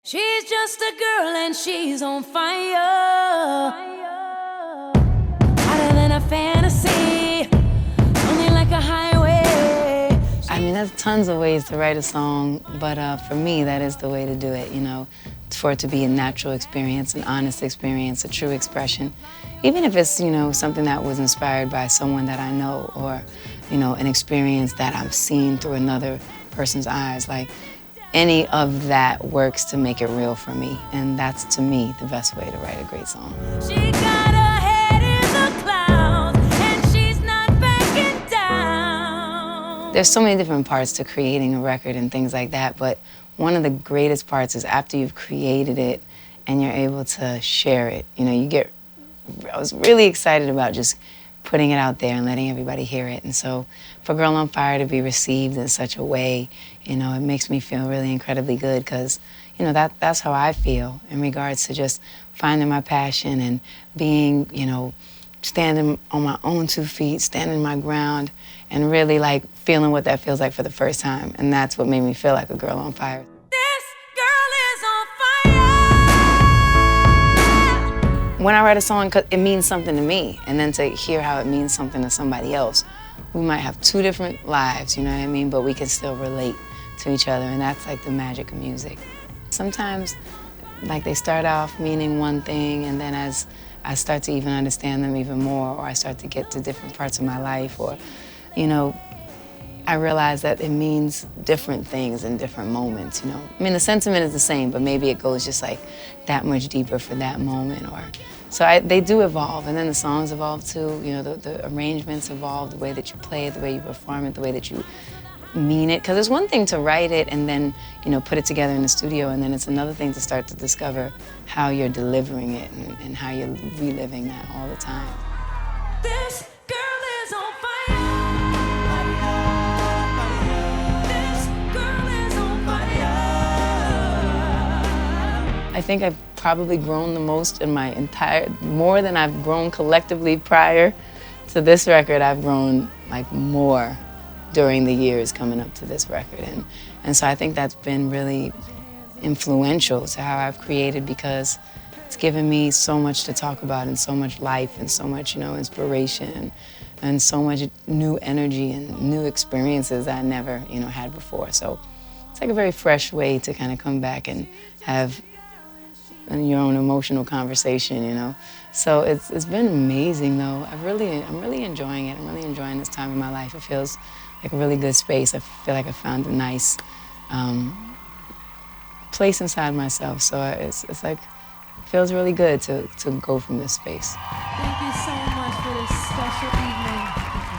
She's just a girl and she's on fire. Hotter than a fantasy, only like a highway. I mean, there's tons of ways to write a song, but for me, that is the way to do it, you know, for it to be a natural experience, an honest experience, a true expression. Even if it's, you know, something that was inspired by someone that I know or, you know, an experience that I've seen through another person's eyes. Like, any of that works to make it real for me, and that's, to me, the best way to write a great song. She got her head in the clouds, and she's not backing down. There's so many different parts to creating a record and things like that, but one of the greatest parts is after you've created it and you're able to share it. You know, I was really excited about just putting it out there and letting everybody hear it. And so for Girl on Fire to be received in such a way, you know, it makes me feel really incredibly good because, you know, that's how I feel in regards to just finding my passion and being, you know, standing on my own 2 feet, standing my ground, and really like feeling what that feels like for the first time. And that's what made me feel like a girl on fire. When I write a song, it means something to me, and then to hear how it means something to somebody else. We might have 2 different lives, you know what I mean, but we can still relate to each other, and that's like the magic of music. Sometimes, like, they start off meaning one thing, and then as I start to even understand them even more, or I start to get to different parts of my life, or, you know, I realize that it means different things in different moments, you know. I mean, the sentiment is the same, but maybe it goes just like that much deeper for that moment, or so they do evolve, and then the songs evolve too. You know, the arrangements evolve, the way that you play it, the way you perform it, the way that you mean it. Because it's one thing to write it and then, you know, put it together in the studio, and then it's another thing to start to discover how you're delivering it and how you're reliving that all the time. This girl is on fire. I think I've probably grown the most in my more than I've grown collectively prior to this record. I've grown like more during the years coming up to this record. And so I think that's been really influential to how I've created, because it's given me so much to talk about and so much life and so much, you know, inspiration and so much new energy and new experiences that I never, you know, had before. So it's like a very fresh way to kind of come back and have your own emotional conversation, you know. So it's been amazing, though. I'm really enjoying it. I'm really enjoying this time in my life. It feels like a really good space. I feel like I found a nice place inside myself. So it's like, it feels really good to go from this space. Thank you so much for this special evening.